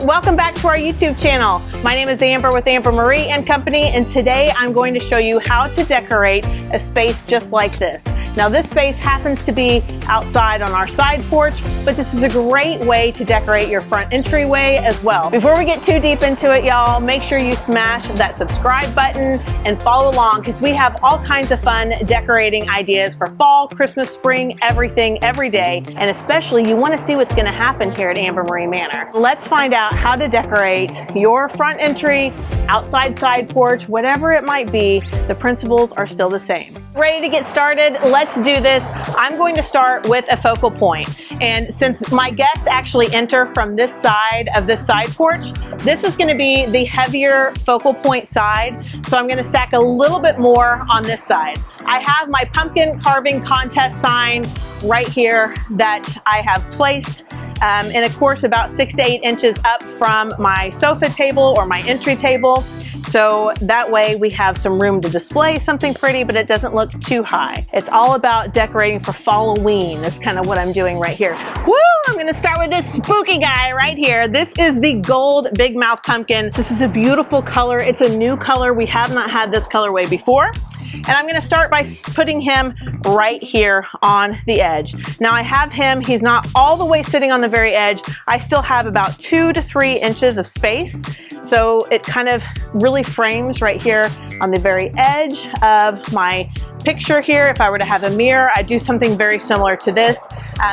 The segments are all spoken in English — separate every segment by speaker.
Speaker 1: welcome back to our YouTube channel. My name is Amber with Amber Marie and Company, and today I'm going to show you how to decorate a space just like this. Now this space happens to be outside on our side porch, but this is a great way to decorate your front entryway as well. Before we get too deep into it, y'all, make sure you smash that subscribe button and follow along because we have all kinds of fun decorating ideas for fall, Christmas, spring, everything, every day. And especially you want to see what's going to happen here at Amber Marie Manor. Let's find out how to decorate your front entry, outside side porch, whatever it might be. The principles are still the same. Ready to get started? Let's do this. I'm going to start with a focal point. And since my guests actually enter from this side of this side porch, this is going to be the heavier focal point side. So I'm going to stack a little bit more on this side. I have my pumpkin carving contest sign right here that I have placed in a course about 6 to 8 inches up from my sofa table or my entry table. So that way we have some room to display something pretty, but it doesn't look too high. It's all about decorating for Falloween. That's kind of what I'm doing right here. Woo! I'm gonna start with this spooky guy right here. This is the gold big mouth pumpkin. This is a beautiful color. It's a new color. We have not had this colorway before. And I'm gonna start by putting him right here on the edge. Now I have him, he's not all the way sitting on the very edge. I still have about 2 to 3 inches of space. So it kind of really frames right here on the very edge of my picture here. If I were to have a mirror, I'd do something very similar to this.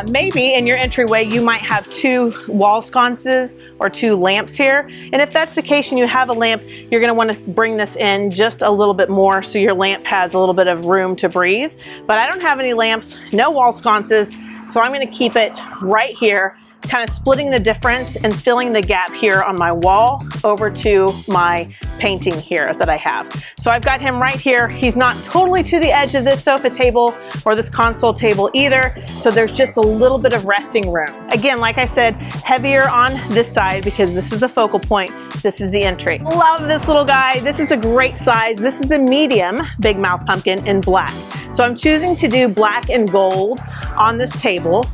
Speaker 1: Maybe in your entryway, you might have 2 wall sconces or 2 lamps here. And if that's the case and you have a lamp, you're gonna wanna bring this in just a little bit more so your lamp has a little bit of room to breathe. But I don't have any lamps, no wall sconces, so I'm gonna keep it right here, kind of splitting the difference and filling the gap here on my wall over to my painting here that I have. So I've got him right here. He's not totally to the edge of this sofa table or this console table either, so there's just a little bit of resting room. Again, like I said, heavier on this side because this is the focal point. This is the entry. Love this little guy. This is a great size. This is the medium big mouth pumpkin in black. So I'm choosing to do black and gold on this table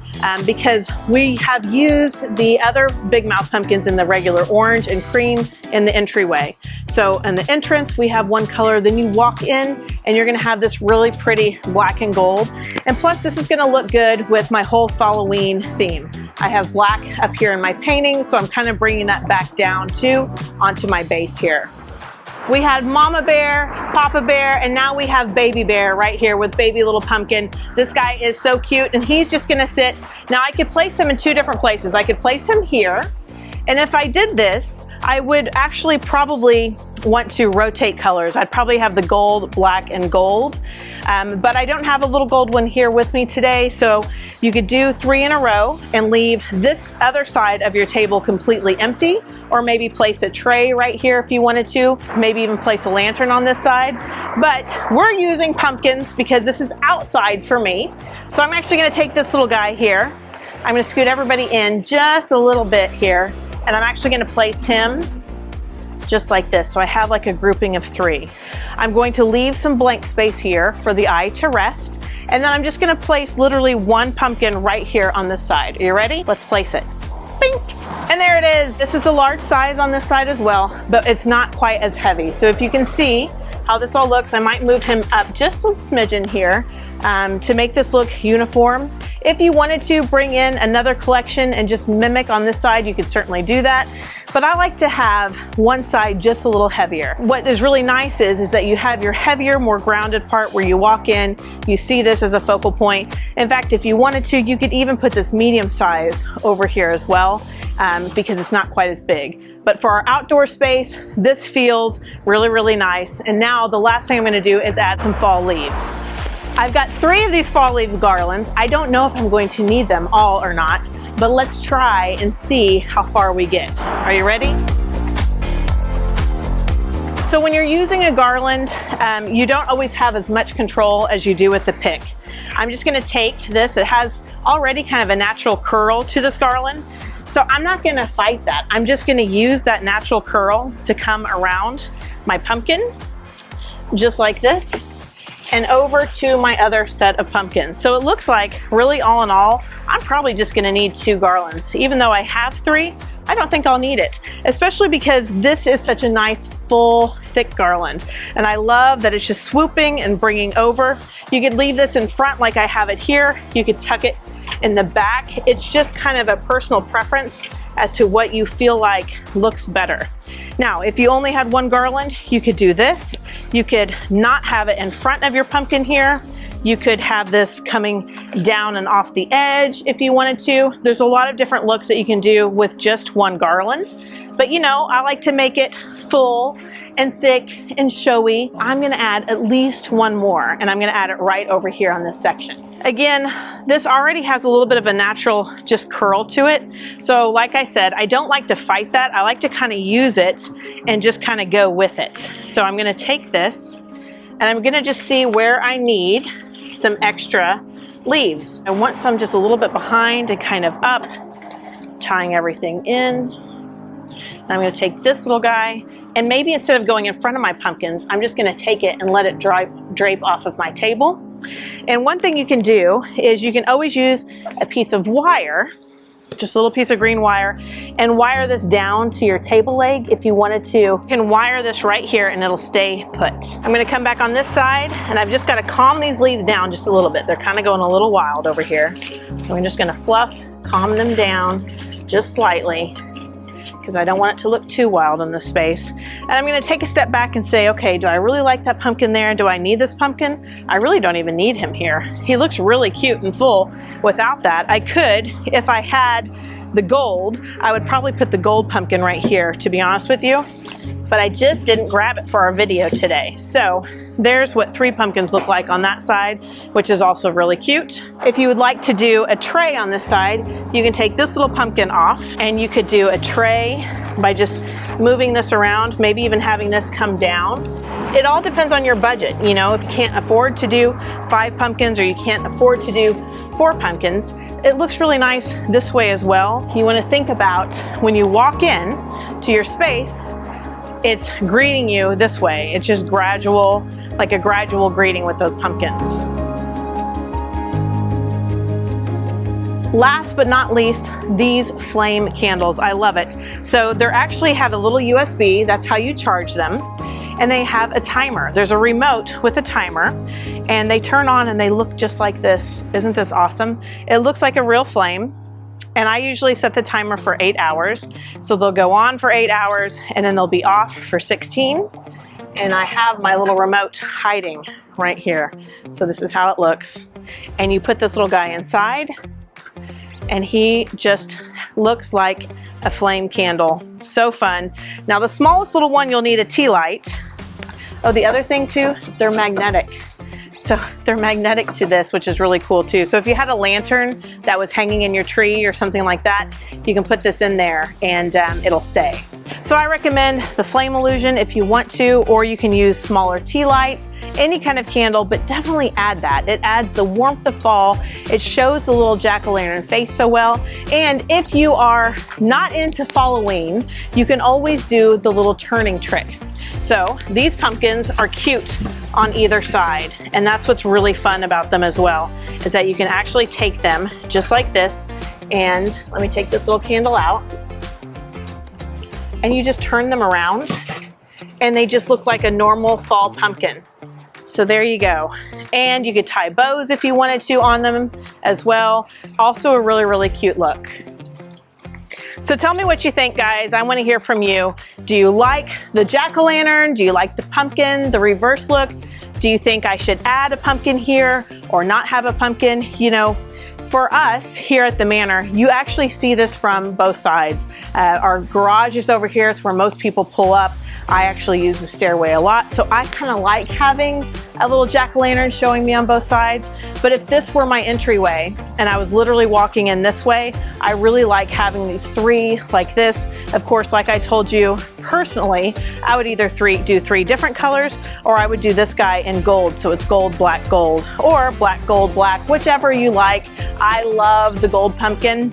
Speaker 1: because we have used the other big mouth pumpkins in the regular orange and cream in the entryway. So in the entrance, we have one color, then you walk in and you're gonna have this really pretty black and gold. And plus this is gonna look good with my whole Falloween theme. I have black up here in my painting, so I'm kind of bringing that back down too onto my base here. We had Mama Bear, Papa Bear, and now we have Baby Bear right here with baby little pumpkin. This guy is so cute and he's just gonna sit. Now I could place him in 2 different places. I could place him here, and if I did this, I would actually probably want to rotate colors. I'd probably have the gold, black, and gold, but I don't have a little gold one here with me today, so you could do 3 in a row and leave this other side of your table completely empty, or maybe place a tray right here if you wanted to, maybe even place a lantern on this side. But we're using pumpkins because this is outside for me. So I'm actually gonna take this little guy here. I'm gonna scoot everybody in just a little bit here, and I'm actually gonna place him just like this. So I have like a grouping of 3. I'm going to leave some blank space here for the eye to rest. And then I'm just gonna place literally 1 pumpkin right here on this side. Are you ready? Let's place it. Bink. And there it is. This is the large size on this side as well, but it's not quite as heavy. So if you can see how this all looks, I might move him up just a smidgen here to make this look uniform. If you wanted to bring in another collection and just mimic on this side, you could certainly do that. But I like to have one side just a little heavier. What is really nice is that you have your heavier, more grounded part where you walk in, you see this as a focal point. In fact, if you wanted to, you could even put this medium size over here as well because it's not quite as big. But for our outdoor space, this feels really, really nice. And now the last thing I'm gonna do is add some fall leaves. I've got 3 of these fall leaves garlands. I don't know if I'm going to need them all or not, but let's try and see how far we get. Are you ready? So when you're using a garland, you don't always have as much control as you do with the pick. I'm just gonna take this. It has already kind of a natural curl to this garland. So I'm not gonna fight that. I'm just gonna use that natural curl to come around my pumpkin, just like this, and over to my other set of pumpkins. So it looks like, really all in all, I'm probably just gonna need 2 garlands. Even though I have 3, I don't think I'll need it, especially because this is such a nice, full, thick garland. And I love that it's just swooping and bringing over. You could leave this in front like I have it here. You could tuck it in the back. It's just kind of a personal preference as to what you feel like looks better. Now, if you only had one garland, you could do this. You could not have it in front of your pumpkin here. You could have this coming down and off the edge if you wanted to. There's a lot of different looks that you can do with just one garland. But you know, I like to make it full and thick and showy. I'm gonna add at least one more, and I'm gonna add it right over here on this section. Again, this already has a little bit of a natural just curl to it. So like I said, I don't like to fight that. I like to kind of use it and just kind of go with it. So I'm gonna take this and I'm gonna just see where I need some extra leaves. I want some just a little bit behind and kind of up, tying everything in. And I'm gonna take this little guy, and maybe instead of going in front of my pumpkins, I'm just gonna take it and let it drape off of my table. And one thing you can do is you can always use a piece of wire, just a little piece of green wire, and wire this down to your table leg if you wanted to. You can wire this right here and it'll stay put. I'm gonna come back on this side, and I've just gotta calm these leaves down just a little bit. They're kind of going a little wild over here. So I'm just gonna fluff, calm them down just slightly, because I don't want it to look too wild in this space. And I'm gonna take a step back and say, okay, do I really like that pumpkin there? Do I need this pumpkin? I really don't even need him here. He looks really cute and full without that. I could, if I had the gold, I would probably put the gold pumpkin right here, to be honest with you. But I just didn't grab it for our video today. So there's what 3 pumpkins look like on that side, which is also really cute. If you would like to do a tray on this side, you can take this little pumpkin off, and you could do a tray by just moving this around, maybe even having this come down. It all depends on your budget. You know, if you can't afford to do 5 pumpkins or you can't afford to do 4 pumpkins, it looks really nice this way as well. You want to think about when you walk in to your space, it's greeting you this way. It's just gradual, like a gradual greeting with those pumpkins. Last but not least, these flame candles. I love it. So they actually have a little USB, that's how you charge them. And they have a timer. There's a remote with a timer, and they turn on and they look just like this. Isn't this awesome? It looks like a real flame. And I usually set the timer for 8 hours. So they'll go on for 8 hours and then they'll be off for 16. And I have my little remote hiding right here. So this is how it looks. And you put this little guy inside, and he just looks like a flame candle. So fun. Now the smallest little one, you'll need a tea light. Oh, the other thing too, they're magnetic. So they're magnetic to this, which is really cool too. So if you had a lantern that was hanging in your tree or something like that, you can put this in there and it'll stay. So I recommend the flame illusion if you want to, or you can use smaller tea lights, any kind of candle, but definitely add that. It adds the warmth of fall. It shows the little jack-o'-lantern face so well. And if you are not into Falloween, you can always do the little turning trick. So these pumpkins are cute on either side, and that's what's really fun about them as well, is that you can actually take them just like this, and let me take this little candle out, and you just turn them around and they just look like a normal fall pumpkin. So there you go. And you could tie bows if you wanted to on them as well. Also a really, really cute look. So tell me what you think, guys. I want to hear from you. Do you like the jack-o'-lantern? Do you like the pumpkin, the reverse look? Do you think I should add a pumpkin here or not have a pumpkin? You know, for us here at the manor, you actually see this from both sides. Our garage is over here. It's where most people pull up. I actually use the stairway a lot, so I kind of like having a little jack-o'-lantern showing me on both sides. But if this were my entryway and I was literally walking in this way, I really like having these 3 like this. Of course, like I told you, personally, I would either do 3 different colors, or I would do this guy in gold, so it's gold, black, gold, or black, gold, black, whichever you like. I love the gold pumpkin.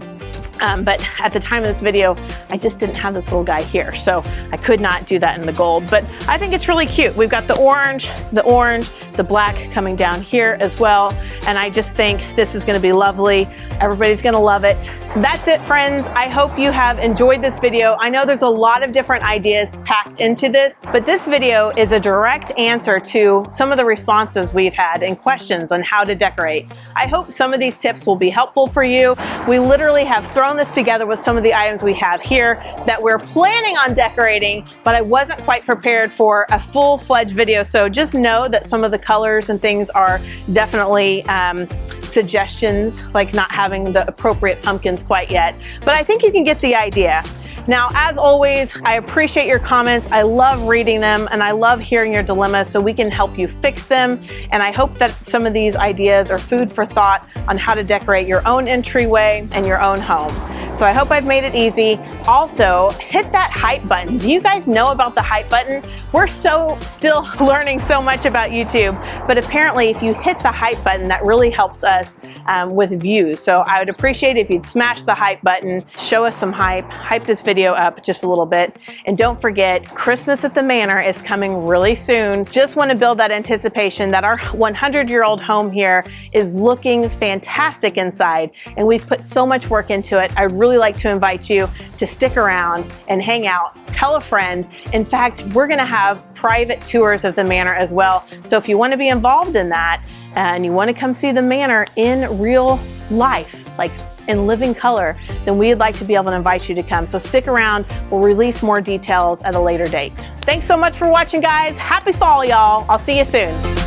Speaker 1: But at the time of this video, I just didn't have this little guy here, so I could not do that in the gold. But I think it's really cute. We've got the orange, the black coming down here as well, and I just think this is going to be lovely. Everybody's going to love it. That's it, friends. I hope you have enjoyed this video. I know there's a lot of different ideas packed into this, but this video is a direct answer to some of the responses we've had and questions on how to decorate. I hope some of these tips will be helpful for you. We literally have thrown this together with some of the items we have here that we're planning on decorating, but I wasn't quite prepared for a full-fledged video. So just know that some of the colors and things are definitely suggestions, like not having the appropriate pumpkins quite yet, but I think you can get the idea. Now, as always, I appreciate your comments. I love reading them and I love hearing your dilemmas so we can help you fix them. And I hope that some of these ideas are food for thought on how to decorate your own entryway and your own home. So I hope I've made it easy. Also, hit that hype button. Do you guys know about the hype button? We're still learning so much about YouTube, but apparently if you hit the hype button, that really helps us with views. So I would appreciate it if you'd smash the hype button, show us some hype this video up just a little bit. And don't forget, Christmas at the Manor is coming really soon. Just want to build that anticipation that our 100-year-old home here is looking fantastic inside, and we've put so much work into it. I'd really like to invite you to stick around and hang out, tell a friend. In fact, we're going to have private tours of the Manor as well. So if you want to be involved in that and you want to come see the Manor in real life, like in living color, then we'd like to be able to invite you to come. So stick around. We'll release more details at a later date. Thanks so much for watching, guys. Happy fall, y'all. I'll see you soon.